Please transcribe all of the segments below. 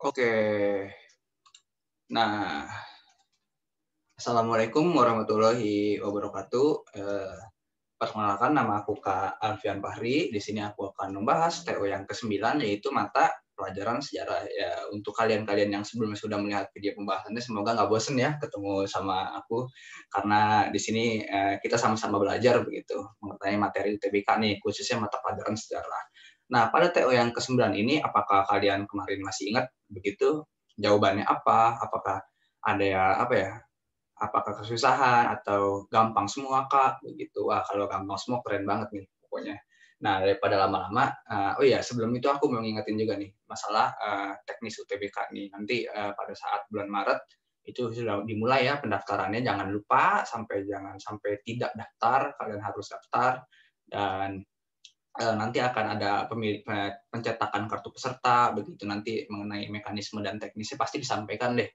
Oke. Nah, Assalamualaikum warahmatullahi wabarakatuh. Perkenalkan nama aku Kak Alfian Fahri. Di sini aku akan membahas TO yang ke-9 yaitu mata pelajaran sejarah. Ya, untuk kalian-kalian yang sebelumnya sudah melihat video pembahasannya, semoga nggak bosen ya ketemu sama aku karena di sini kita sama-sama belajar begitu mengenai materi UTBK nih, khususnya mata pelajaran sejarah. Nah, pada TO yang ke-9 ini, apakah kalian kemarin masih ingat begitu? Jawabannya apa? Apakah ada ya apa ya? Apakah kesusahan atau gampang semua, Kak? Begitu. Wah, kalau gampang semua keren banget nih pokoknya. Nah, daripada lama-lama, oh iya sebelum itu aku mau ngingetin juga nih masalah teknis UTBK nih. Nanti pada saat bulan Maret itu sudah dimulai ya pendaftarannya. Jangan sampai tidak daftar. Kalian harus daftar dan nanti akan ada pencetakan kartu peserta begitu, nanti mengenai mekanisme dan teknisnya pasti disampaikan deh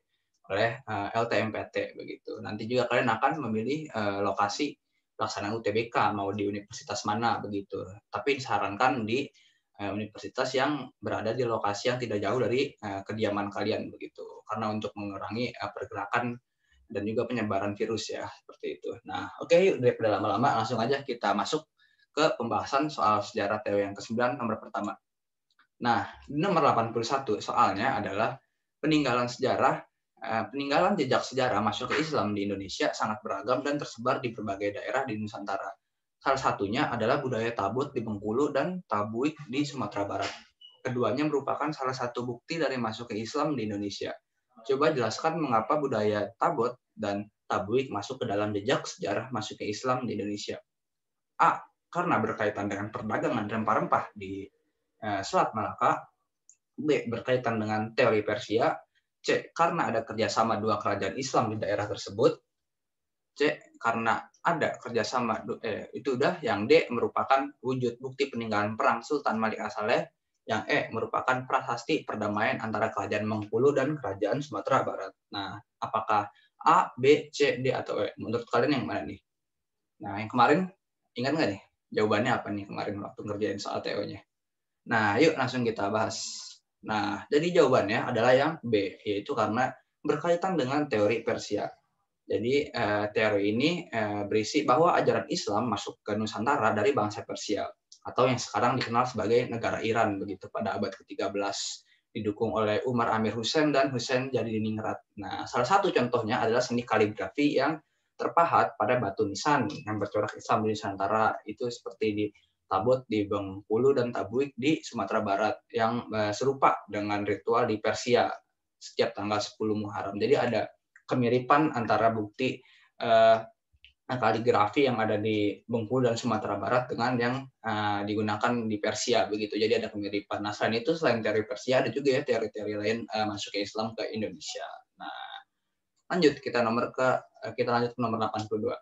oleh LTMPT begitu. Nanti juga kalian akan memilih lokasi pelaksanaan UTBK mau di universitas mana begitu. Tapi disarankan di universitas yang berada di lokasi yang tidak jauh dari kediaman kalian begitu. Karena untuk mengurangi pergerakan dan juga penyebaran virus ya, seperti itu. Nah, oke, yuk daripada lama-lama langsung aja kita masuk ke pembahasan soal sejarah TO yang ke-9 nomor pertama. Nah, nomor 81 soalnya adalah peninggalan sejarah, peninggalan jejak sejarah masuk ke Islam di Indonesia sangat beragam dan tersebar di berbagai daerah di Nusantara. Salah satunya adalah budaya Tabut di Bengkulu dan Tabuik di Sumatera Barat. Keduanya merupakan salah satu bukti dari masuk ke Islam di Indonesia. Coba jelaskan mengapa budaya Tabut dan Tabuik masuk ke dalam jejak sejarah masuk ke Islam di Indonesia. A. Karena berkaitan dengan perdagangan rempah-rempah di Selat Malaka. B. Berkaitan dengan teori Persia. C. Karena ada kerjasama dua kerajaan Islam di daerah tersebut. C. Karena ada kerjasama itu udah. Yang D. Merupakan wujud bukti peninggalan perang Sultan Malik As-Saleh. Yang E. Merupakan prasasti perdamaian antara kerajaan Bengkulu dan kerajaan Sumatera Barat. Nah, apakah A, B, C, D, atau E? Menurut kalian yang mana nih? Nah, yang kemarin ingat nggak nih? Jawabannya apa nih kemarin waktu ngerjain soal TO-nya? Nah, yuk langsung kita bahas. Nah, jadi jawabannya adalah yang B, yaitu karena berkaitan dengan teori Persia. Jadi teori ini berisi bahwa ajaran Islam masuk ke Nusantara dari bangsa Persia atau yang sekarang dikenal sebagai negara Iran begitu pada abad ke-13 didukung oleh Umar Amir Hussein dan Hussein Jadidiningrat. Nah, salah satu contohnya adalah seni kaligrafi yang terpahat pada batu nisan yang bercorak Islam di Nusantara itu seperti di Tabut di Bengkulu dan Tabuik di Sumatera Barat yang serupa dengan ritual di Persia setiap tanggal 10 Muharram. Jadi ada kemiripan antara bukti kaligrafi yang ada di Bengkulu dan Sumatera Barat dengan yang digunakan di Persia begitu. Jadi ada kemiripan. Nah, selain itu selain teori Persia ada juga ya teori-teori lain masuk ke Islam ke Indonesia. Nah, kita lanjut ke nomor 82.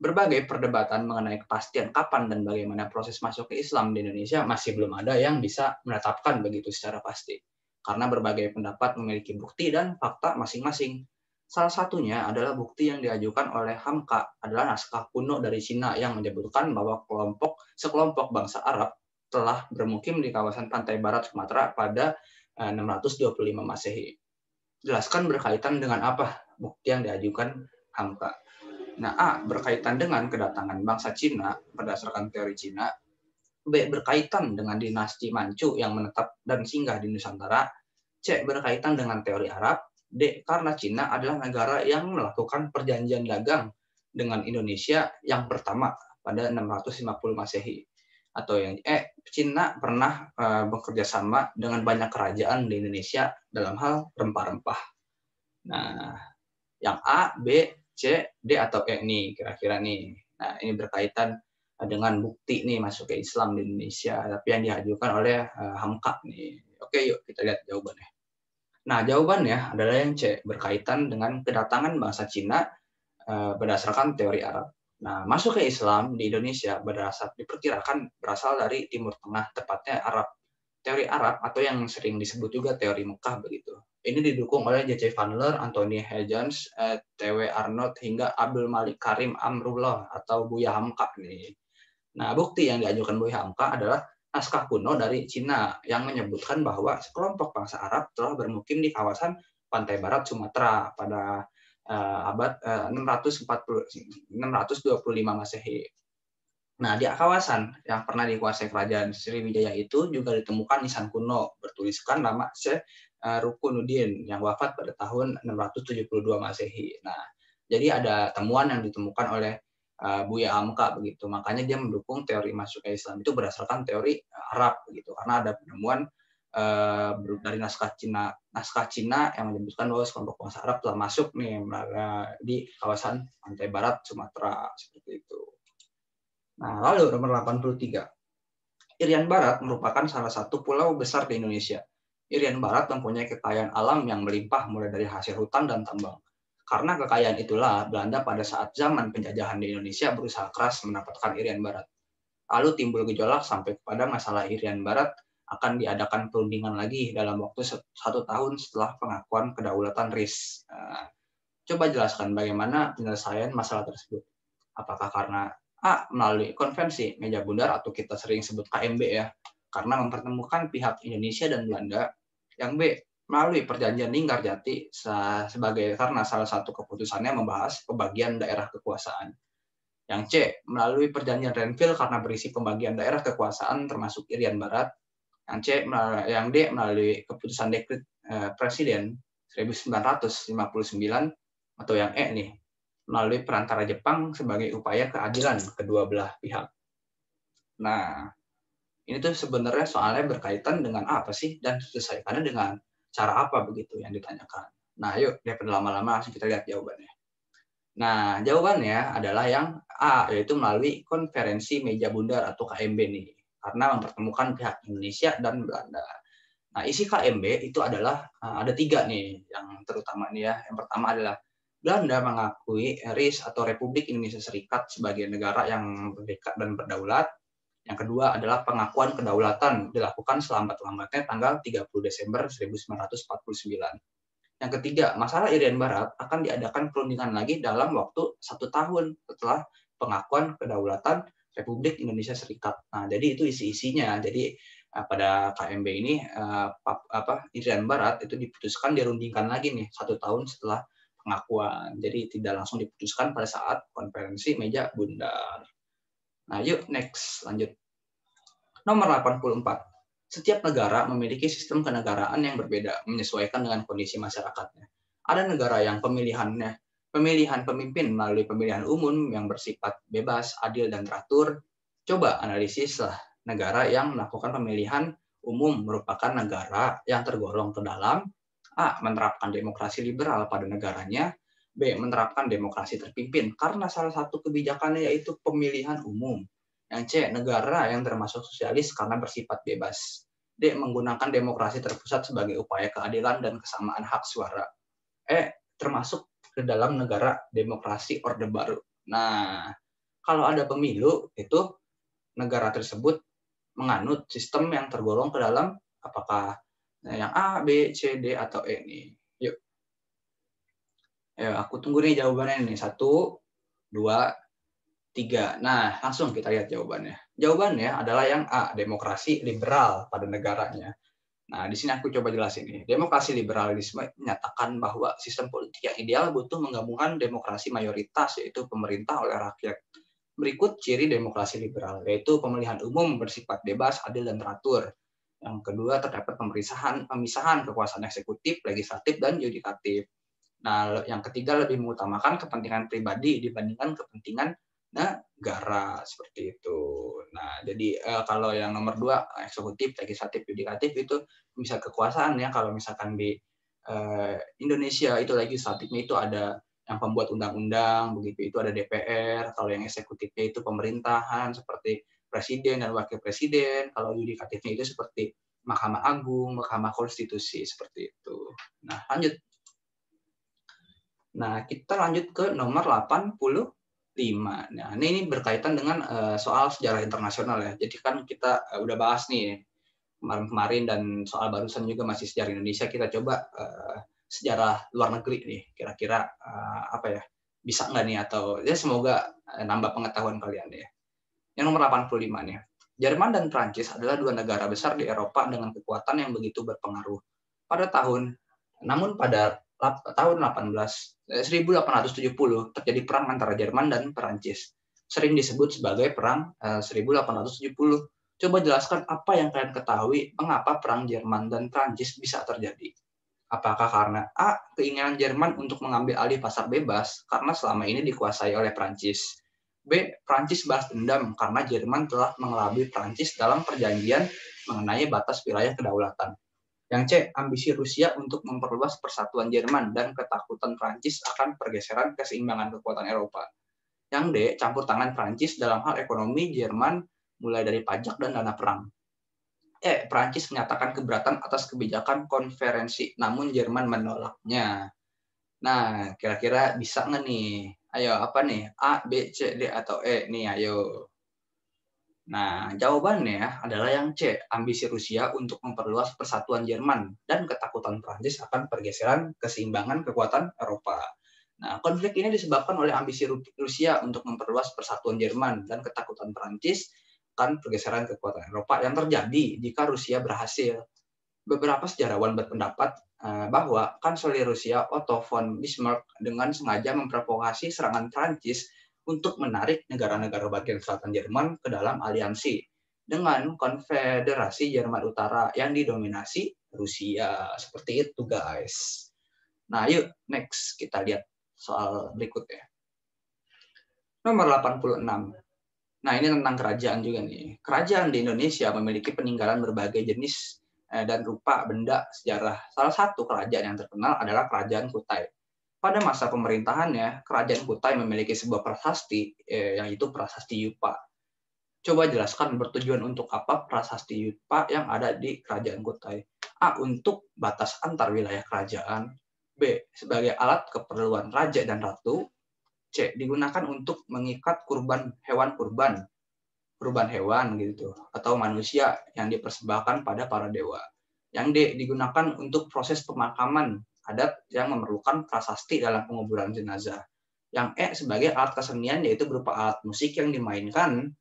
Berbagai perdebatan mengenai kepastian kapan dan bagaimana proses masuk ke Islam di Indonesia masih belum ada yang bisa menetapkan begitu secara pasti. Karena berbagai pendapat memiliki bukti dan fakta masing-masing. Salah satunya adalah bukti yang diajukan oleh Hamka adalah naskah kuno dari Cina yang menyebutkan bahwa sekelompok bangsa Arab telah bermukim di kawasan pantai barat Sumatera pada 625 Masehi. Jelaskan berkaitan dengan apa bukti yang diajukan Hamka. Nah, A. Berkaitan dengan kedatangan bangsa Cina berdasarkan teori Cina. B. Berkaitan dengan dinasti Manchu yang menetap dan singgah di Nusantara. C. Berkaitan dengan teori Arab. D. Karena Cina adalah negara yang melakukan perjanjian dagang dengan Indonesia yang pertama pada 650 Masehi. Atau yang E. Cina pernah bekerja sama dengan banyak kerajaan di Indonesia dalam hal rempah-rempah. Nah, yang A, B, C, D, atau E nih kira-kira nih. Nah, ini berkaitan dengan bukti nih masuk ke Islam di Indonesia, tapi yang diajukan oleh Hamka nih. Oke, yuk kita lihat jawabannya. Nah, jawabannya adalah yang C, berkaitan dengan kedatangan bangsa Cina berdasarkan teori Arab. Nah, masuk ke Islam di Indonesia diperkirakan berasal dari Timur Tengah, tepatnya Arab. Teori Arab atau yang sering disebut juga teori Mekah begitu. Ini didukung oleh J.C. Vandler, Anthony Huygens, T.W. Arnold, hingga Abdul Malik Karim Amrullah atau Buya Hamka nih. Nah, bukti yang diajukan Buya Hamka adalah naskah kuno dari Cina yang menyebutkan bahwa sekelompok bangsa Arab telah bermukim di kawasan pantai barat Sumatera pada abad 625 Masehi. Nah, di kawasan yang pernah dikuasai kerajaan Sriwijaya itu juga ditemukan nisan kuno bertuliskan nama Syekh Rukunuddin yang wafat pada tahun 672 Masehi. Nah, jadi ada temuan yang ditemukan oleh Buya Hamka begitu. Makanya dia mendukung teori masuknya Islam itu berdasarkan teori Arab begitu. Karena ada penemuan dari naskah Cina yang menyebutkan bahwa kelompok bangsa Arab telah masuk nih di kawasan pantai barat Sumatera seperti itu. Nah, lalu nomor 83. Irian Barat merupakan salah satu pulau besar di Indonesia. Irian Barat mempunyai kekayaan alam yang melimpah mulai dari hasil hutan dan tambang. Karena kekayaan itulah Belanda pada saat zaman penjajahan di Indonesia berusaha keras mendapatkan Irian Barat. Lalu timbul gejolak sampai kepada masalah Irian Barat akan diadakan perundingan lagi dalam waktu 1 tahun setelah pengakuan kedaulatan RIS. Coba jelaskan bagaimana penyelesaian masalah tersebut. Apakah karena melalui konvensi meja bundar atau kita sering sebut KMB ya, karena mempertemukan pihak Indonesia dan Belanda. Yang B, melalui perjanjian Linggarjati sebagai karena salah satu keputusannya membahas pembagian daerah kekuasaan. Yang C, melalui perjanjian Renville karena berisi pembagian daerah kekuasaan termasuk Irian Barat. Yang D, melalui keputusan dekret Presiden 1959, atau yang E nih, melalui perantara Jepang sebagai upaya keadilan kedua belah pihak. Nah, ini tuh sebenarnya soalnya berkaitan dengan apa sih dan diselesaikannya dengan cara apa begitu yang ditanyakan. Nah, yuk daripada lama-lama langsung kita lihat jawabannya. Nah, jawabannya adalah yang A, yaitu melalui konferensi meja bundar atau KMB nih, karena mempertemukan pihak Indonesia dan Belanda. Nah, isi KMB itu adalah ada 3 nih yang terutama nih ya. Yang pertama adalah Belanda mengakui RIS atau Republik Indonesia Serikat sebagai negara yang merdeka dan berdaulat. Yang kedua adalah pengakuan kedaulatan dilakukan selambat-lambatnya tanggal 30 Desember 1949. Yang ketiga, masalah Irian Barat akan diadakan perundingan lagi dalam waktu 1 tahun setelah pengakuan kedaulatan Republik Indonesia Serikat. Nah, jadi itu isi-isinya. Jadi pada KMB ini Irian Barat itu diputuskan dirundingkan lagi nih 1 tahun setelah pengakuan. Jadi tidak langsung diputuskan pada saat konferensi meja bundar. Nah, yuk next lanjut. Nomor 84. Setiap negara memiliki sistem kenegaraan yang berbeda menyesuaikan dengan kondisi masyarakatnya. Ada negara yang pemilihan pemimpin melalui pemilihan umum yang bersifat bebas, adil, dan teratur. Coba analisislah negara yang melakukan pemilihan umum merupakan negara yang tergolong ke dalam A. Menerapkan demokrasi liberal pada negaranya. B. Menerapkan demokrasi terpimpin karena salah satu kebijakannya yaitu pemilihan umum. Yang C. Negara yang termasuk sosialis karena bersifat bebas. D. Menggunakan demokrasi terpusat sebagai upaya keadilan dan kesamaan hak suara. E. Termasuk ke dalam negara demokrasi Orde Baru. Nah, kalau ada pemilu, itu negara tersebut menganut sistem yang tergolong ke dalam apakah yang A, B, C, D, atau E nih. Yuk. Aku tunggu nih jawabannya nih. 1, 2, 3. Nah, langsung kita lihat jawabannya. Jawabannya adalah yang A, demokrasi liberal pada negaranya. Nah, di sini aku coba jelasin nih. Demokrasi liberalisme menyatakan bahwa sistem politik yang ideal butuh menggabungkan demokrasi mayoritas, yaitu pemerintah oleh rakyat. Berikut ciri demokrasi liberal, yaitu pemilihan umum bersifat bebas, adil, dan teratur. Yang kedua, terdapat pemisahan kekuasaan eksekutif, legislatif, dan yudikatif. Nah, yang ketiga lebih mengutamakan kepentingan pribadi dibandingkan kepentingan negara seperti itu. Nah, jadi kalau yang nomor 2 eksekutif, legislatif, yudikatif itu bisa kekuasaan ya. Kalau misalkan di Indonesia itu legislatifnya itu ada yang pembuat undang-undang, begitu itu ada DPR. Kalau yang eksekutifnya itu pemerintahan seperti presiden dan wakil presiden. Kalau yudikatifnya itu seperti Mahkamah Agung, Mahkamah Konstitusi seperti itu. Nah, lanjut. Nah, kita lanjut ke nomor 85. Nah, ini berkaitan dengan soal sejarah internasional ya. Jadi kan kita udah bahas nih kemarin dan soal barusan juga masih sejarah Indonesia. Kita coba sejarah luar negeri nih. Kira-kira apa ya? Bisa nggak nih atau ya semoga nambah pengetahuan kalian ya. Yang nomor 85 nih. Jerman dan Prancis adalah dua negara besar di Eropa dengan kekuatan yang begitu berpengaruh. Namun pada tahun 1870 terjadi perang antara Jerman dan Prancis. Sering disebut sebagai perang 1870. Coba jelaskan apa yang kalian ketahui mengapa perang Jerman dan Prancis bisa terjadi. Apakah karena A. Keinginan Jerman untuk mengambil alih pasar bebas karena selama ini dikuasai oleh Prancis. B. Prancis balas dendam karena Jerman telah mengelabui Prancis dalam perjanjian mengenai batas wilayah kedaulatan. Yang C. Ambisi Rusia untuk memperluas persatuan Jerman dan ketakutan Prancis akan pergeseran keseimbangan kekuatan Eropa. Yang D. Campur tangan Prancis dalam hal ekonomi Jerman mulai dari pajak dan dana perang. E. Prancis menyatakan keberatan atas kebijakan konferensi, namun Jerman menolaknya. Nah, kira-kira bisa nggak nih? Ayo, apa nih? A, B, C, D, atau E? Nih, ayo. Nah, jawabannya adalah yang C, ambisi Rusia untuk memperluas persatuan Jerman dan ketakutan Prancis akan pergeseran keseimbangan kekuatan Eropa. Nah, konflik ini disebabkan oleh ambisi Rusia untuk memperluas persatuan Jerman dan ketakutan Prancis akan pergeseran kekuatan Eropa yang terjadi jika Rusia berhasil. Beberapa sejarawan berpendapat bahwa Kanselir Rusia Otto von Bismarck dengan sengaja memprovokasi serangan Prancis untuk menarik negara-negara bagian selatan Jerman ke dalam aliansi dengan Konfederasi Jerman Utara yang didominasi Rusia. Seperti itu, guys. Nah, yuk next kita lihat soal berikutnya. Nomor 86. Nah, ini tentang kerajaan juga nih. Kerajaan di Indonesia memiliki peninggalan berbagai jenis dan rupa benda sejarah. Salah satu kerajaan yang terkenal adalah Kerajaan Kutai. Pada masa pemerintahannya, Kerajaan Kutai memiliki sebuah prasasti, yaitu Prasasti Yupa. Coba jelaskan bertujuan untuk apa Prasasti Yupa yang ada di Kerajaan Kutai. A. Untuk batas antar wilayah kerajaan. B. Sebagai alat keperluan raja dan ratu. C. Digunakan untuk mengikat hewan kurban hewan gitu, atau manusia yang dipersembahkan pada para dewa. Yang D. Digunakan untuk proses pemakaman adat yang memerlukan prasasti dalam penguburan jenazah. Yang E. Sebagai alat kesenian, yaitu berupa alat musik yang dimainkan.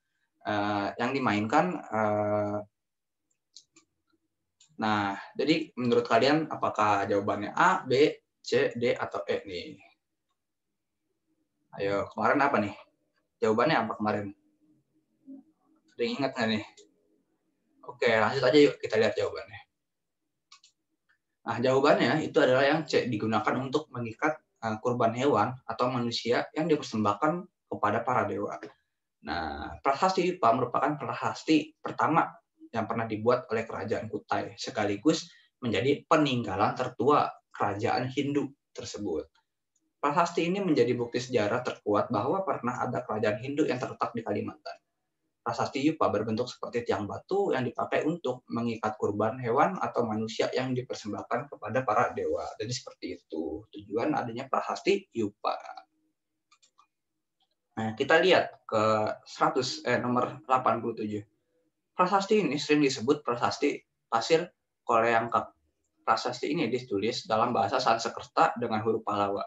Nah, jadi menurut kalian apakah jawabannya A, B, C, D, atau E nih? Ayo, kemarin apa nih? Jawabannya apa kemarin? Ada yang ingat nggak nih? Oke, lanjut aja yuk kita lihat jawabannya. Nah, jawabannya itu adalah yang C, digunakan untuk mengikat kurban hewan atau manusia yang dipersembahkan kepada para dewa. Nah, prasasti Yupa merupakan prasasti pertama yang pernah dibuat oleh Kerajaan Kutai, sekaligus menjadi peninggalan tertua kerajaan Hindu tersebut. Prasasti ini menjadi bukti sejarah terkuat bahwa pernah ada kerajaan Hindu yang terletak di Kalimantan. Prasasti Yupa berbentuk seperti tiang batu yang dipakai untuk mengikat kurban hewan atau manusia yang dipersembahkan kepada para dewa. Jadi seperti itu tujuan adanya prasasti Yupa. Nah, kita lihat ke nomor 87. Prasasti ini sering disebut prasasti pasir Koleangkap. Prasasti ini ditulis dalam bahasa Sanskerta dengan huruf Pallawa.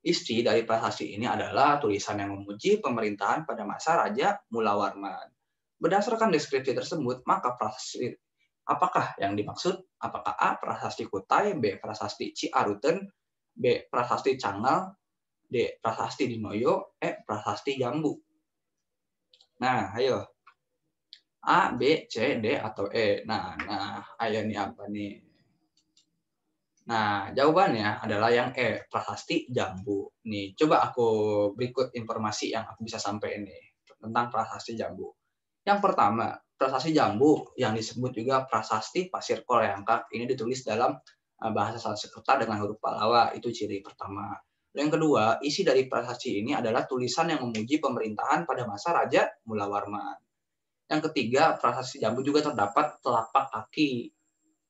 Isi dari prasasti ini adalah tulisan yang memuji pemerintahan pada masa Raja Mulawarman. Berdasarkan deskripsi tersebut, maka prasasti apakah yang dimaksud? Apakah A. Prasasti Kutai, B. Prasasti Ciaruten, B. Prasasti Cangal, D. Prasasti Dinoyo, E. Prasasti Jambu. Nah, ayo. A, B, C, D, atau E. Nah, ayo nih apa nih? Nah, jawabannya adalah yang E, Prasasti Jambu. Nih, coba aku berikut informasi yang aku bisa sampaikan nih tentang Prasasti Jambu. Yang pertama, Prasasti Jambu yang disebut juga Prasasti Pasir Koleangkap ini ditulis dalam bahasa Sanskerta dengan huruf Pallawa, itu ciri pertama. Yang kedua, isi dari prasasti ini adalah tulisan yang memuji pemerintahan pada masa Raja Mulawarman. Yang ketiga, prasasti Jambu juga terdapat telapak kaki.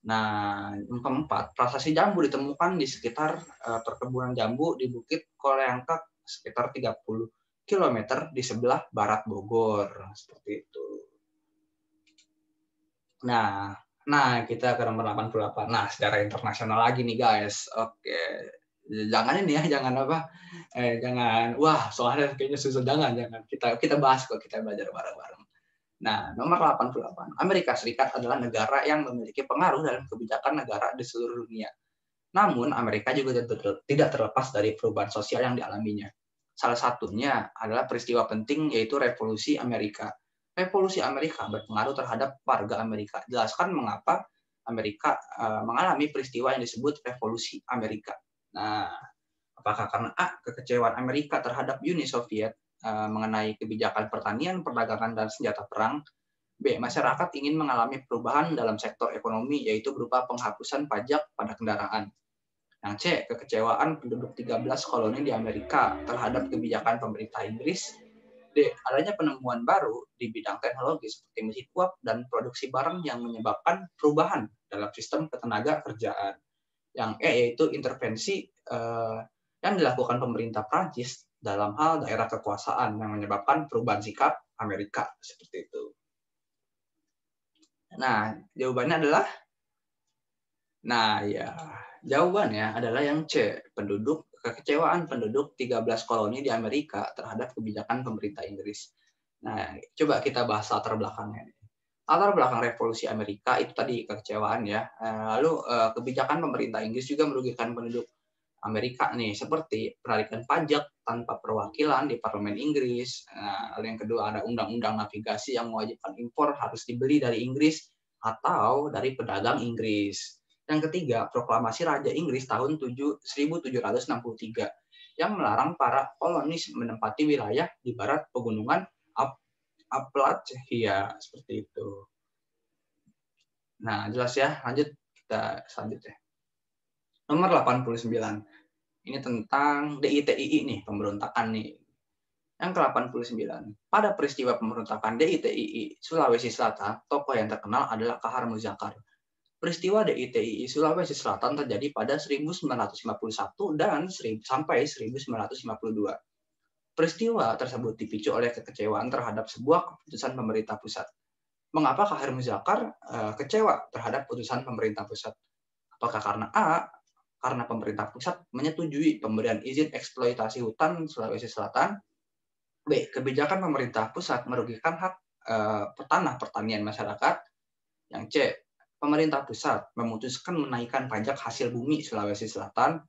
Nah, yang keempat, prasasti jambu ditemukan di sekitar perkebunan jambu di Bukit Koleangkap sekitar 30 km di sebelah barat Bogor. Seperti itu. Nah, kita ke nomor 88. Nah, secara internasional lagi nih, guys. Oke. Jangan ini ya, jangan apa? Jangan, wah, soalnya kayaknya susah, jangan. Kita bahas kok, kita belajar bareng-bareng. Nah, nomor 88. Amerika Serikat adalah negara yang memiliki pengaruh dalam kebijakan negara di seluruh dunia. Namun, Amerika juga tidak terlepas dari perubahan sosial yang dialaminya. Salah satunya adalah peristiwa penting yaitu Revolusi Amerika. Revolusi Amerika berpengaruh terhadap warga Amerika. Jelaskan mengapa Amerika mengalami peristiwa yang disebut Revolusi Amerika. Nah, apakah karena A, kekecewaan Amerika terhadap Uni Soviet mengenai kebijakan pertanian, perdagangan, dan senjata perang. B, masyarakat ingin mengalami perubahan dalam sektor ekonomi, yaitu berupa penghapusan pajak pada kendaraan. Yang C, kekecewaan penduduk 13 koloni di Amerika terhadap kebijakan pemerintah Inggris. D, adanya penemuan baru di bidang teknologi seperti mesin uap dan produksi barang yang menyebabkan perubahan dalam sistem ketenaga kerjaan. Yang E, yaitu intervensi yang dilakukan pemerintah Prancis dalam hal daerah kekuasaan yang menyebabkan perubahan sikap Amerika seperti itu. Nah, jawabannya adalah jawabannya adalah yang C, kekecewaan penduduk 13 koloni di Amerika terhadap kebijakan pemerintah Inggris. Nah, coba kita bahas latar belakangnya. Latar belakang revolusi Amerika itu tadi kekecewaan ya. Lalu kebijakan pemerintah Inggris juga merugikan penduduk Amerika nih, seperti penarikan pajak tanpa perwakilan di parlemen Inggris. Lalu yang kedua ada undang-undang navigasi yang mewajibkan impor harus dibeli dari Inggris atau dari pedagang Inggris. Yang ketiga, proklamasi Raja Inggris tahun 1763 yang melarang para kolonis menempati wilayah di barat pegunungan Appalachia seperti itu. Nah, jelas ya. Lanjut kita selanjutnya. Nomor 89. Ini tentang DITII nih, pemberontakan nih. Yang ke-89. Pada peristiwa pemberontakan DITII Sulawesi Selatan, tokoh yang terkenal adalah Kahar Muzakar. Peristiwa DITII Sulawesi Selatan terjadi pada 1951 dan sampai 1952. Peristiwa tersebut dipicu oleh kekecewaan terhadap sebuah keputusan pemerintah pusat. Mengapa Kahar Muzakar kecewa terhadap putusan pemerintah pusat? Apakah karena A, karena pemerintah pusat menyetujui pemberian izin eksploitasi hutan Sulawesi Selatan. B, kebijakan pemerintah pusat merugikan hak tanah pertanian masyarakat. Yang C, pemerintah pusat memutuskan menaikkan pajak hasil bumi Sulawesi Selatan.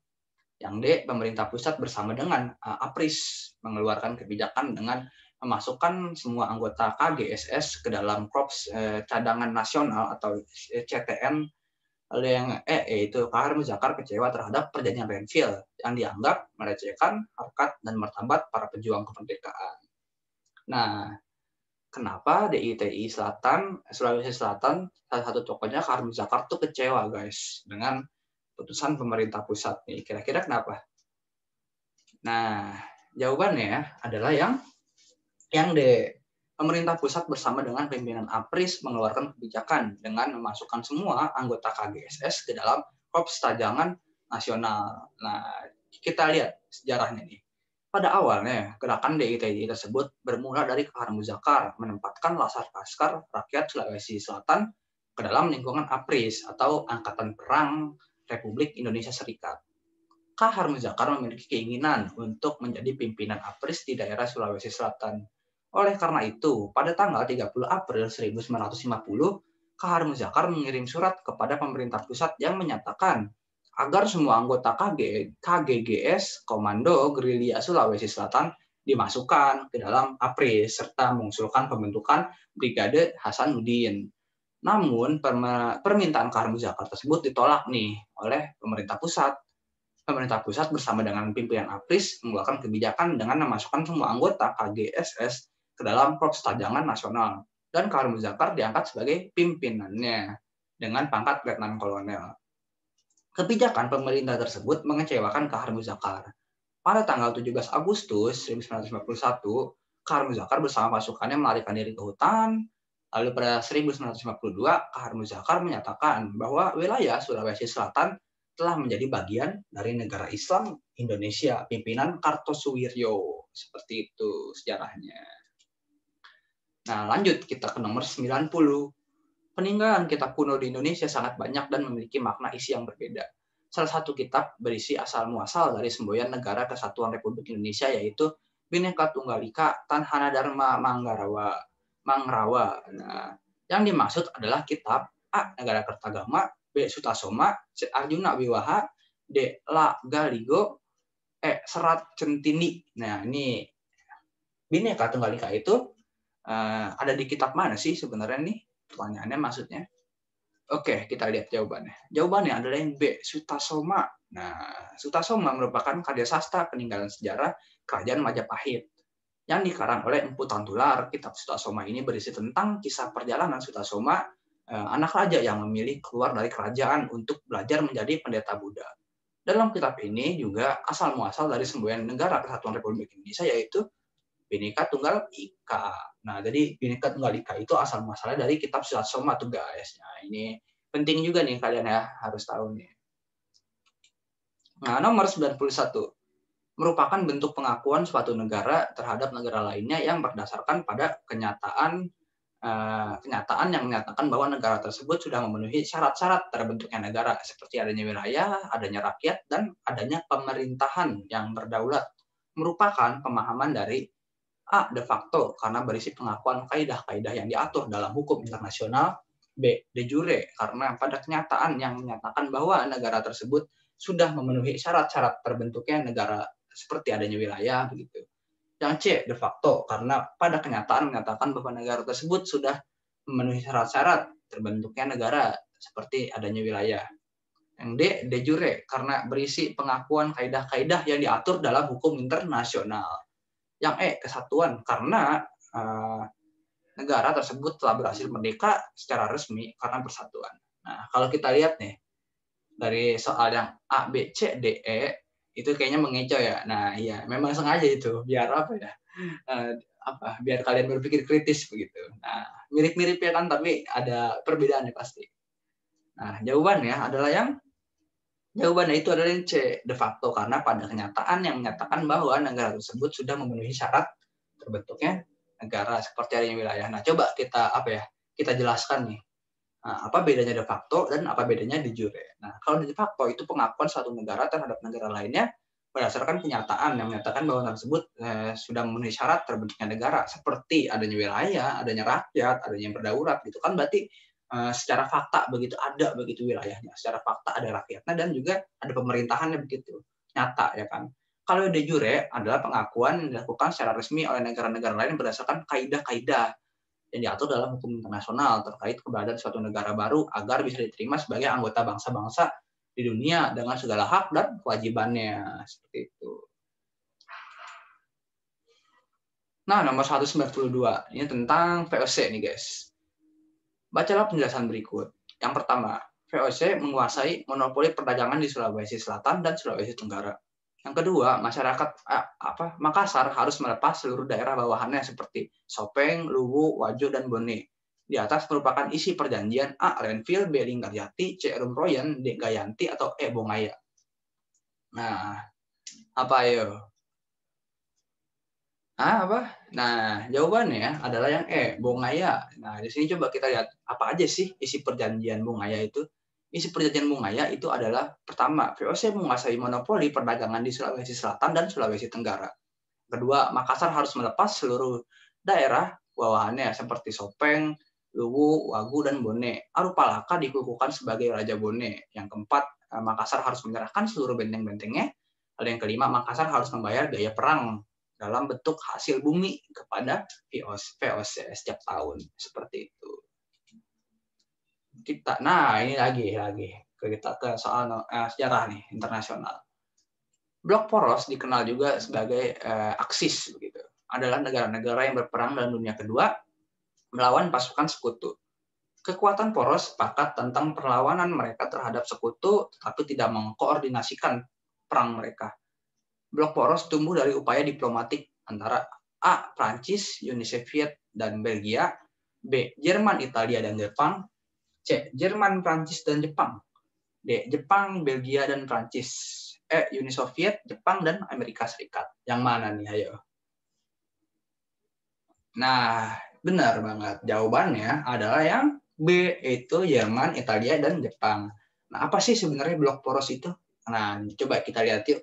Yang D, pemerintah pusat bersama dengan APRIS mengeluarkan kebijakan dengan memasukkan semua anggota KGSS ke dalam Korps Cadangan Nasional atau CTN. Lalu yang E, yaitu Kahar Muzakar kecewa terhadap perjanjian Renville yang dianggap melecehkan harkat dan martabat para pejuang kemerdekaan. Nah, kenapa DITI Sulawesi Selatan, salah satu tokohnya Kahar Muzakar tuh kecewa guys dengan putusan pemerintah pusat nih. Kira-kira kenapa? Nah, jawabannya adalah yang D. Pemerintah pusat bersama dengan pimpinan APRIS mengeluarkan kebijakan dengan memasukkan semua anggota KGSS ke dalam Korps Cadangan Nasional. Nah, kita lihat sejarahnya nih. Pada awalnya, gerakan DITI tersebut bermula dari Kahar Muzakar menempatkan laskar rakyat Sulawesi Selatan ke dalam lingkungan APRIS atau Angkatan Perang Republik Indonesia Serikat. Kahar Muzakar memiliki keinginan untuk menjadi pimpinan APRIS di daerah Sulawesi Selatan. Oleh karena itu, pada tanggal 30 April 1950, Kahar Muzakar mengirim surat kepada pemerintah pusat yang menyatakan agar semua anggota KGGS, Komando Gerilya Sulawesi Selatan, dimasukkan ke dalam APRIS serta mengusulkan pembentukan Brigade Hasanuddin. Namun, permintaan Kahar Muzakar tersebut ditolak nih oleh pemerintah pusat. Pemerintah pusat bersama dengan pimpinan APRIS mengeluarkan kebijakan dengan memasukkan semua anggota KGSS ke dalam Korps Cadangan Nasional, dan Kahar Muzakar diangkat sebagai pimpinannya dengan pangkat letnan kolonel. Kebijakan pemerintah tersebut mengecewakan Kahar Muzakar. Pada tanggal 17 Agustus 1951, Kahar Muzakar bersama pasukannya melarikan diri ke hutan. Lalu pada 1952, Kahar Muzakar menyatakan bahwa wilayah Sulawesi Selatan telah menjadi bagian dari negara Islam Indonesia, pimpinan Kartosuwiryo. Seperti itu sejarahnya. Nah, lanjut kita ke nomor 90. Peninggalan kitab kuno di Indonesia sangat banyak dan memiliki makna isi yang berbeda. Salah satu kitab berisi asal-muasal dari semboyan Negara Kesatuan Republik Indonesia, yaitu Bhinneka Tunggal Ika Tanhana Dharma Manggarawa. Mangrawa. Nah, yang dimaksud adalah kitab A. Negara Kertagama, B. Sutasoma, C. Arjuna Wiwaha, D. La Galigo, E. Serat Centini. Nah, ini Bhinneka Tunggal Ika itu ada di kitab mana sih sebenarnya nih? Pertanyaannya maksudnya. Oke, kita lihat jawabannya. Jawabannya adalah yang B, Sutasoma. Nah, Sutasoma merupakan karya sastra peninggalan sejarah Kerajaan Majapahit yang dikarang oleh Empu Tantular. Kitab Sutasoma ini berisi tentang kisah perjalanan Sutasoma, anak raja yang memilih keluar dari kerajaan untuk belajar menjadi pendeta Buddha. Dalam kitab ini juga asal muasal dari semboyan Negara Kesatuan Republik Indonesia, yaitu Bhinneka Tunggal Ika. Nah, jadi Bhinneka Tunggal Ika itu asal muasalnya dari kitab Sutasoma tuh guys. Nah, ini penting juga nih kalian ya harus tahu nih. Nah, nomor 91 merupakan bentuk pengakuan suatu negara terhadap negara lainnya yang berdasarkan pada kenyataan yang menyatakan bahwa negara tersebut sudah memenuhi syarat-syarat terbentuknya negara, seperti adanya wilayah, adanya rakyat, dan adanya pemerintahan yang berdaulat. Merupakan pemahaman dari A. De facto, karena berisi pengakuan kaidah-kaidah yang diatur dalam hukum internasional. B. De jure, karena pada kenyataan yang menyatakan bahwa negara tersebut sudah memenuhi syarat-syarat terbentuknya negara, seperti adanya wilayah, begitu. Yang C. De facto, karena pada kenyataan menyatakan bahwa negara tersebut sudah memenuhi syarat-syarat terbentuknya negara, seperti adanya wilayah. Yang D. De jure, karena berisi pengakuan kaidah-kaidah yang diatur dalam hukum internasional. Yang E. Kesatuan, karena negara tersebut telah berhasil merdeka secara resmi karena persatuan. Nah, kalau kita lihat nih, dari soal yang A, B, C, D, E, itu kayaknya mengecoh ya. Nah, iya, memang sengaja itu, biar apa ya, biar kalian berpikir kritis begitu. Nah, mirip-mirip ya kan, tapi ada perbedaannya pasti. Nah, jawabannya itu adalah yang C, de facto, karena pada kenyataan yang menyatakan bahwa negara tersebut sudah memenuhi syarat terbentuknya negara, seperti adanya wilayah. Nah, coba kita jelaskan nih. Nah, apa bedanya de facto dan apa bedanya de jure. Nah, kalau de facto itu pengakuan suatu negara terhadap negara lainnya berdasarkan kenyataan yang menyatakan bahwa tersebut sudah memenuhi syarat terbentuknya negara, seperti adanya wilayah, adanya rakyat, adanya yang berdaulat, gitu kan, berarti secara fakta ada begitu wilayahnya, secara fakta ada rakyatnya, dan juga ada pemerintahannya begitu nyata ya kan. Kalau de jure adalah pengakuan yang dilakukan secara resmi oleh negara-negara lain berdasarkan kaidah-kaidah yang diatur dalam hukum internasional terkait keberadaan suatu negara baru agar bisa diterima sebagai anggota bangsa-bangsa di dunia dengan segala hak dan kewajibannya, seperti itu. Nah, nomor 192 ini tentang VOC nih guys. Bacalah penjelasan berikut. Yang pertama, VOC menguasai monopoli perdagangan di Sulawesi Selatan dan Sulawesi Tenggara. Yang kedua, masyarakat Makassar harus melepas seluruh daerah bawahannya seperti Sopeng, Luwu, Wajo, dan Bone. Di atas merupakan isi perjanjian A. Renville, B. Linggarjati, C. Rumroyen, D. Gayanti, atau E. Bongaya. Nah, apa ayo? Nah, jawabannya adalah yang E. Bongaya. Nah, di sini coba kita lihat apa aja sih isi perjanjian Bongaya itu. Isi perjanjian Bongaya itu adalah, pertama, VOC menguasai monopoli perdagangan di Sulawesi Selatan dan Sulawesi Tenggara. Kedua, Makassar harus melepas seluruh daerah bawahannya seperti Sopeng, Luwu, Wagu, dan Bone. Arupalaka dikukuhkan sebagai Raja Bone. Yang keempat, Makassar harus menyerahkan seluruh benteng-bentengnya. Lalu yang kelima, Makassar harus membayar biaya perang dalam bentuk hasil bumi kepada VOC setiap tahun. Seperti itu. Ini lagi kita ke soal sejarah nih internasional. Blok poros dikenal juga sebagai Aksis begitu. Adalah negara-negara yang berperang dalam Dunia Kedua melawan pasukan sekutu. Kekuatan poros sepakat tentang perlawanan mereka terhadap sekutu, tetapi tidak mengkoordinasikan perang mereka. Blok poros tumbuh dari upaya diplomatik antara A. Prancis, Uni Soviet, dan Belgia, B. Jerman, Italia, dan Jepang, C. Jerman, Prancis, dan Jepang, D. Jepang, Belgia, dan Prancis, E. Uni Soviet, Jepang, dan Amerika Serikat. Yang mana nih, ayo? Nah, benar banget. Jawabannya adalah yang B, itu Jerman, Italia, dan Jepang. Nah, apa sih sebenarnya blok poros itu? Nah, coba kita lihat yuk.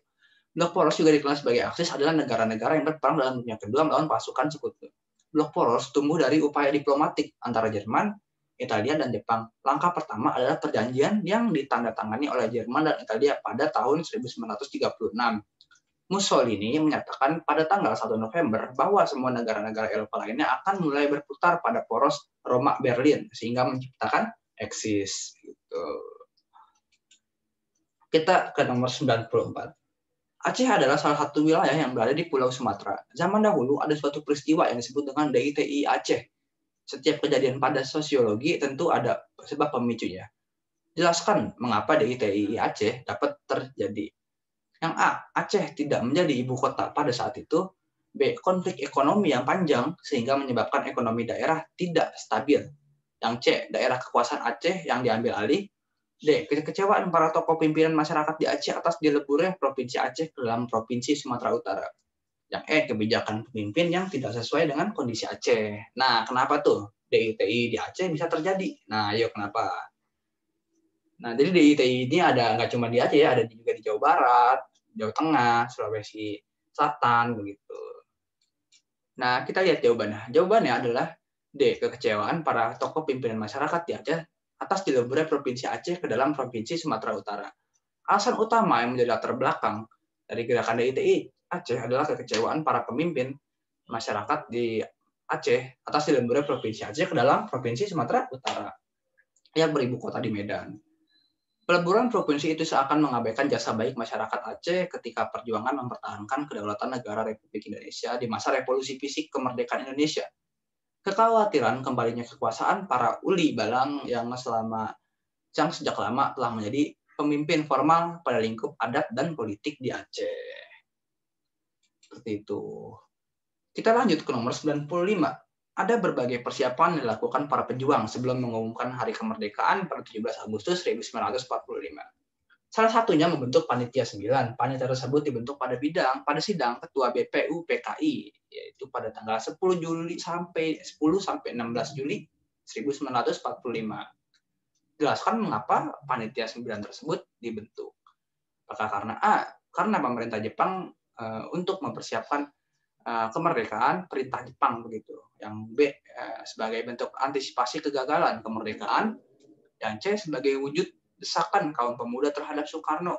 Blok poros juga dikenal sebagai Aksis adalah negara-negara yang berperang dalam Dunia Kedua melawan pasukan sekutu. Blok poros tumbuh dari upaya diplomatik antara Jerman, Italia, dan Jepang. Langkah pertama adalah perjanjian yang ditandatangani oleh Jerman dan Italia pada tahun 1936. Mussolini menyatakan pada tanggal 1 November bahwa semua negara-negara Eropa lainnya akan mulai berputar pada poros Roma-Berlin sehingga menciptakan Eksis. Gitu. Kita ke nomor 94. Aceh adalah salah satu wilayah yang berada di Pulau Sumatera. Zaman dahulu ada suatu peristiwa yang disebut dengan DITI Aceh. Setiap kejadian pada sosiologi tentu ada sebab pemicunya. Jelaskan mengapa DITI Aceh dapat terjadi. Yang A, Aceh tidak menjadi ibu kota pada saat itu. B, konflik ekonomi yang panjang sehingga menyebabkan ekonomi daerah tidak stabil. Yang C, daerah kekuasaan Aceh yang diambil alih. D, kekecewaan para tokoh pimpinan masyarakat di Aceh atas dileburnya Provinsi Aceh ke dalam Provinsi Sumatera Utara. Yang E, kebijakan pemimpin yang tidak sesuai dengan kondisi Aceh. Nah, kenapa tuh DITI di Aceh bisa terjadi? Nah, ayo kenapa? Nah, jadi DITI ini ada nggak cuma di Aceh ya, ada juga di Jawa Barat, Jawa Tengah, Sulawesi Selatan, begitu. Nah, kita lihat jawabannya. Jawabannya adalah D, kekecewaan para tokoh pimpinan masyarakat di Aceh atas dileburnya Provinsi Aceh ke dalam Provinsi Sumatera Utara. Alasan utama yang menjadi latar belakang dari gerakan DITI Aceh adalah kekecewaan para pemimpin masyarakat di Aceh atas dileburnya Provinsi Aceh ke dalam Provinsi Sumatera Utara yang beribu kota di Medan. Peleburan provinsi itu seakan mengabaikan jasa baik masyarakat Aceh ketika perjuangan mempertahankan kedaulatan negara Republik Indonesia di masa revolusi fisik kemerdekaan Indonesia. Kekhawatiran kembalinya kekuasaan para uli balang yang sejak lama telah menjadi pemimpin formal pada lingkup adat dan politik di Aceh. Seperti itu. Kita lanjut ke nomor 95. Ada berbagai persiapan yang dilakukan para pejuang sebelum mengumumkan hari kemerdekaan pada 17 Agustus 1945. Salah satunya membentuk Panitia 9. Panitia tersebut dibentuk pada sidang Ketua BPU PKI, yaitu pada tanggal 10 sampai 16 Juli 1945. Jelaskan mengapa Panitia 9 tersebut dibentuk. Apakah karena A, karena pemerintah Jepang untuk mempersiapkan kemerdekaan perintah Jepang begitu. Yang B, sebagai bentuk antisipasi kegagalan kemerdekaan. Yang C, sebagai wujud desakan kaum pemuda terhadap Soekarno.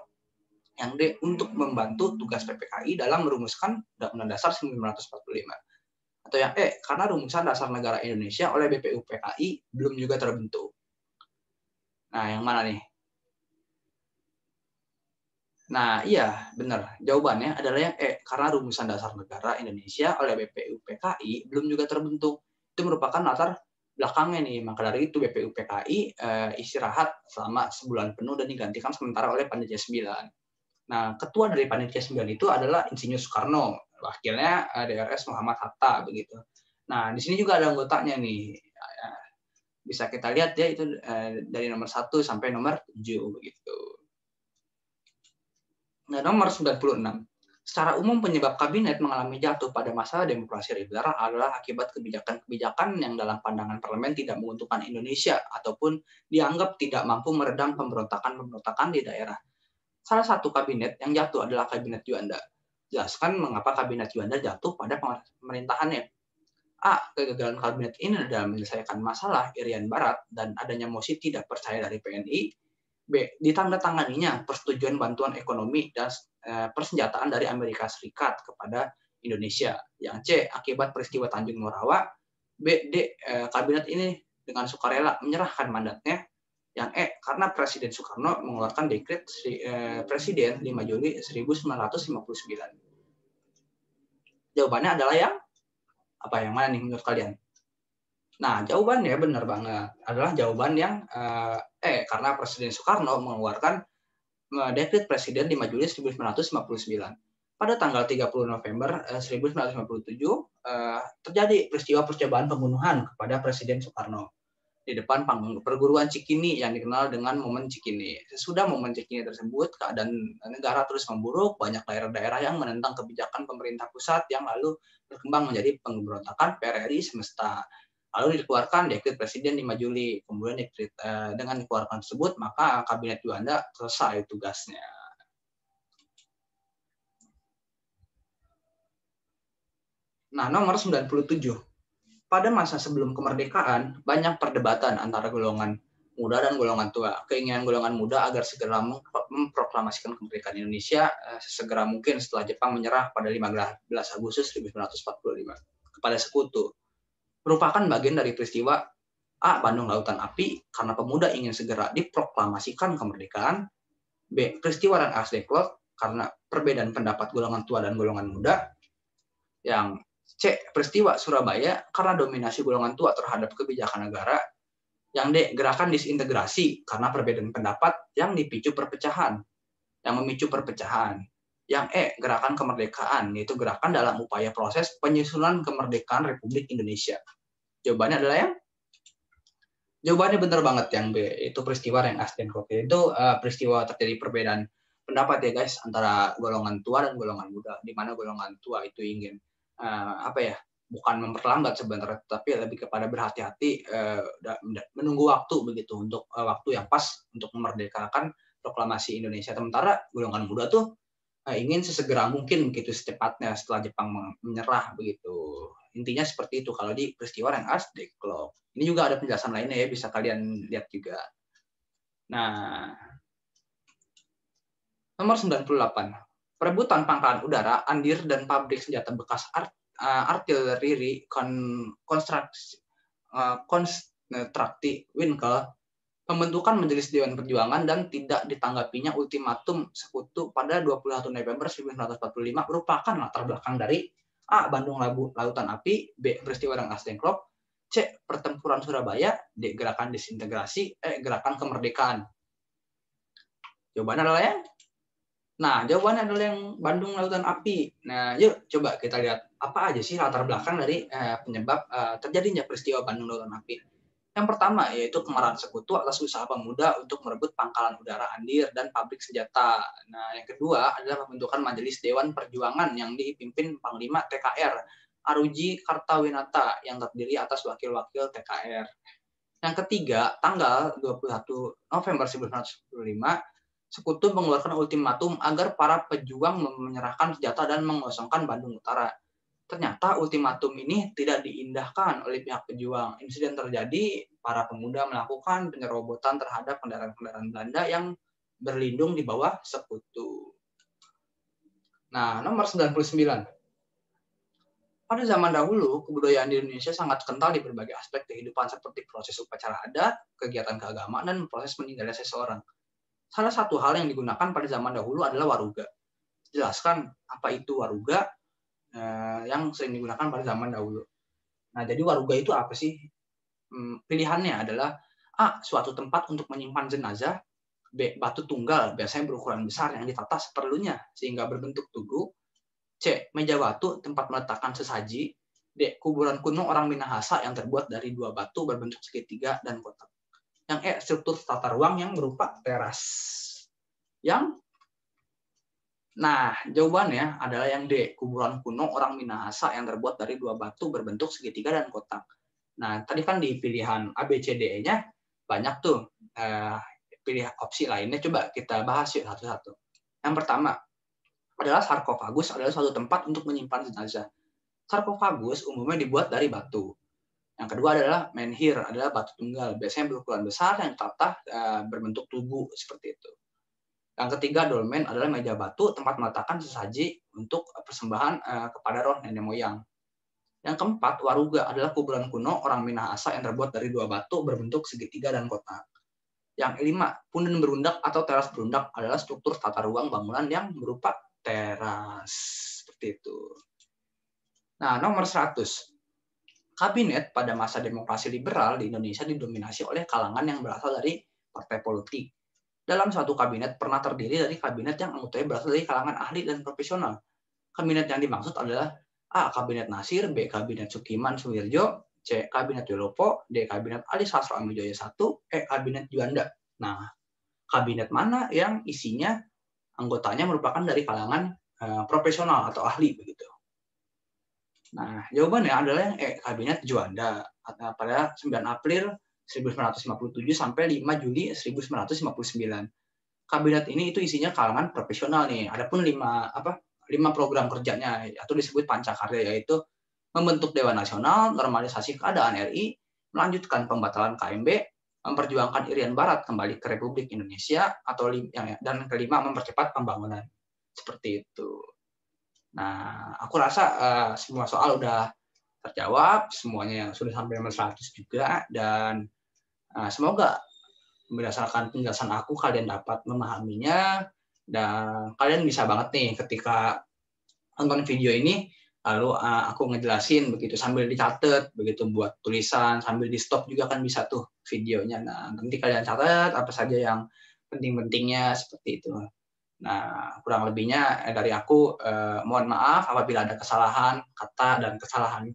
Yang D, untuk membantu tugas PPKI dalam merumuskan Undang-Undang Dasar 1945. Atau yang E, karena rumusan dasar negara Indonesia oleh BPU PKI belum juga terbentuk. Nah, yang mana nih? Nah, iya, benar. Jawabannya adalah yang E, karena rumusan dasar negara Indonesia oleh BPU PKI belum juga terbentuk. Itu merupakan latar belakangnya nih. Maka dari itu BPU PKI istirahat selama sebulan penuh dan digantikan sementara oleh Panitia 9. Nah, ketua dari Panitia 9 itu adalah Insinyur Soekarno, wakilnya DRS Muhammad Hatta begitu. Nah, di sini juga ada anggotanya nih. Bisa kita lihat ya itu dari nomor 1 sampai nomor 7 begitu. Nah, nomor 96. Secara umum penyebab kabinet mengalami jatuh pada masa demokrasi liberal adalah akibat kebijakan-kebijakan yang dalam pandangan parlemen tidak menguntungkan Indonesia ataupun dianggap tidak mampu meredam pemberontakan-pemberontakan di daerah. Salah satu kabinet yang jatuh adalah Kabinet Juanda. Jelaskan mengapa Kabinet Juanda jatuh pada pemerintahannya. A. Kegagalan kabinet ini dalam menyelesaikan masalah Irian Barat dan adanya mosi tidak percaya dari PNI. B. Ditandatanganinya persetujuan bantuan ekonomi dan persenjataan dari Amerika Serikat kepada Indonesia. Yang C. Akibat peristiwa Tanjung Morawa. D. Kabinet ini dengan sukarela menyerahkan mandatnya. Yang E. Karena Presiden Soekarno mengeluarkan dekret Presiden 5 Juli 1959. Jawabannya adalah yang mana nih menurut kalian? Nah, jawabannya benar banget. Adalah jawaban yang karena Presiden Soekarno mengeluarkan dekret Presiden 5 Juli 1959. Pada tanggal 30 November 1957 terjadi peristiwa percobaan pembunuhan kepada Presiden Soekarno di depan panggung perguruan Cikini yang dikenal dengan Momen Cikini. Sesudah Momen Cikini tersebut, keadaan negara terus memburuk, banyak daerah-daerah yang menentang kebijakan pemerintah pusat yang lalu berkembang menjadi pemberontakan PRRI semesta. Lalu dikeluarkan dekret Presiden 5 Juli. Kemudian dengan dikeluarkan tersebut, maka Kabinet Juanda selesai tugasnya. Nah, nomor 97. pada masa sebelum kemerdekaan, banyak perdebatan antara golongan muda dan golongan tua. Keinginan golongan muda agar segera memproklamasikan kemerdekaan Indonesia sesegera mungkin setelah Jepang menyerah pada 15 Agustus 1945 kepada sekutu. Merupakan bagian dari peristiwa Bandung Lautan Api karena pemuda ingin segera diproklamasikan kemerdekaan. B. Peristiwa Rengas Dengklok karena perbedaan pendapat golongan tua dan golongan muda. Yang C. Peristiwa Surabaya karena dominasi golongan tua terhadap kebijakan negara. Yang D. Gerakan disintegrasi karena perbedaan pendapat yang dipicu perpecahan. Yang memicu perpecahan. Yang E. Gerakan kemerdekaan, yaitu gerakan dalam upaya proses penyusunan kemerdekaan Republik Indonesia. Jawabannya adalah yang Jawabannya benar banget yang B, itu peristiwa Rengas Dengklok. Itu peristiwa terjadi perbedaan pendapat ya guys antara golongan tua dan golongan muda, di mana golongan tua itu ingin bukan memperlambat sebenarnya, tapi lebih kepada berhati-hati menunggu waktu begitu untuk waktu yang pas untuk memerdekakan proklamasi Indonesia. Sementara golongan muda tuh ingin sesegera mungkin begitu secepatnya setelah Jepang menyerah begitu. Intinya seperti itu kalau di peristiwa Rengas Dengklok. Ini juga ada penjelasan lainnya ya, bisa kalian lihat juga. Nah, nomor 98. Perebutan pangkalan udara, andir, dan pabrik senjata bekas artileri konstrukti Winkel, pembentukan Majelis Dewan Perjuangan dan tidak ditanggapinya ultimatum sekutu pada 21 November 1945 merupakan latar belakang dari A. Bandung Lautan Api, B. Peristiwa Rengas Dengklok, C. Pertempuran Surabaya, D. Gerakan disintegrasi, E. Gerakan kemerdekaan. Jawabannya adalah yang jawabannya adalah yang Bandung Lautan Api. Nah, yuk coba kita lihat apa aja sih latar belakang dari penyebab terjadinya peristiwa Bandung Lautan Api. Yang pertama yaitu kemarahan sekutu atas usaha pemuda untuk merebut pangkalan udara Andir dan pabrik senjata. Nah, yang kedua adalah pembentukan Majelis Dewan Perjuangan yang dipimpin Panglima TKR Aruji Kartawinata yang terdiri atas wakil-wakil TKR. Yang ketiga, tanggal 21 November 1945, Sekutu mengeluarkan ultimatum agar para pejuang menyerahkan senjata dan mengosongkan Bandung Utara. Ternyata ultimatum ini tidak diindahkan oleh pihak pejuang. Insiden terjadi, para pemuda melakukan penyerobotan terhadap kendaraan-kendaraan Belanda yang berlindung di bawah Sekutu. Nah, nomor 99. Pada zaman dahulu, kebudayaan di Indonesia sangat kental di berbagai aspek kehidupan seperti proses upacara adat, kegiatan keagamaan, dan proses meninggalnya seseorang. Salah satu hal yang digunakan pada zaman dahulu adalah waruga. Jelaskan apa itu waruga yang sering digunakan pada zaman dahulu. Nah, jadi waruga itu apa sih? Pilihannya adalah A. Suatu tempat untuk menyimpan jenazah, B. Batu tunggal, biasanya berukuran besar yang ditata seperlunya sehingga berbentuk tugu, C. Meja batu, tempat meletakkan sesaji, D. Kuburan kuno orang Minahasa yang terbuat dari dua batu berbentuk segitiga dan kotak. Yang E. Struktur tata ruang yang berupa teras. Jawabannya adalah yang D. Kuburan kuno orang Minahasa yang terbuat dari dua batu berbentuk segitiga dan kotak. Nah, tadi kan di pilihan A, B, C, D-nya banyak tuh pilihan opsi lainnya. Coba kita bahas yuk satu-satu. Yang pertama adalah sarkofagus adalah suatu tempat untuk menyimpan jenazah. Sarkofagus umumnya dibuat dari batu. Yang kedua adalah menhir adalah batu tunggal, biasanya berukuran besar yang tertata berbentuk tugu seperti itu. Yang ketiga, dolmen adalah meja batu, tempat meletakkan sesaji untuk persembahan kepada roh nenek moyang. Yang keempat, waruga adalah kuburan kuno orang Minahasa yang terbuat dari dua batu berbentuk segitiga dan kotak. Yang kelima, punden berundak atau teras berundak adalah struktur tata ruang bangunan yang berupa teras. Seperti itu. Nah, nomor 100. Kabinet pada masa demokrasi liberal di Indonesia didominasi oleh kalangan yang berasal dari partai politik. Dalam suatu kabinet pernah terdiri dari kabinet yang anggotanya berasal dari kalangan ahli dan profesional. Kabinet yang dimaksud adalah A. Kabinet Nasir, B. Kabinet Sukiman Suwirjo, C. Kabinet Wilopo, D. Kabinet Ali Sastroamidjojo I, E. Kabinet Juanda. Nah, kabinet mana yang isinya anggotanya merupakan dari kalangan profesional atau ahli begitu? Nah, jawabannya adalah yang E. Kabinet Juanda pada 9 April 1957 sampai 5 Juli 1959. Kabinet ini itu isinya kalangan profesional nih. Adapun 5 program kerjanya atau disebut pancakarya, yaitu membentuk Dewan Nasional, normalisasi keadaan RI, melanjutkan pembatalan KMB, memperjuangkan Irian Barat kembali ke Republik Indonesia, dan kelima mempercepat pembangunan. Seperti itu. Nah, aku rasa semua soal udah terjawab, semuanya yang sudah sampai nomor 100 juga, dan semoga berdasarkan penjelasan aku kalian dapat memahaminya, dan kalian bisa banget nih ketika nonton video ini, lalu aku ngejelasin begitu sambil dicatat, begitu buat tulisan, sambil di stop juga kan bisa tuh videonya. Nah, nanti kalian catat apa saja yang penting-pentingnya seperti itu. Nah, kurang lebihnya dari aku, mohon maaf apabila ada kesalahan kata dan kesalahan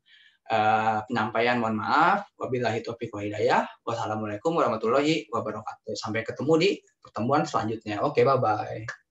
penyampaian, mohon maaf. Wabillahi taufiq wa hidayah. Wassalamualaikum warahmatullahi wabarakatuh. Sampai ketemu di pertemuan selanjutnya. Oke, bye-bye.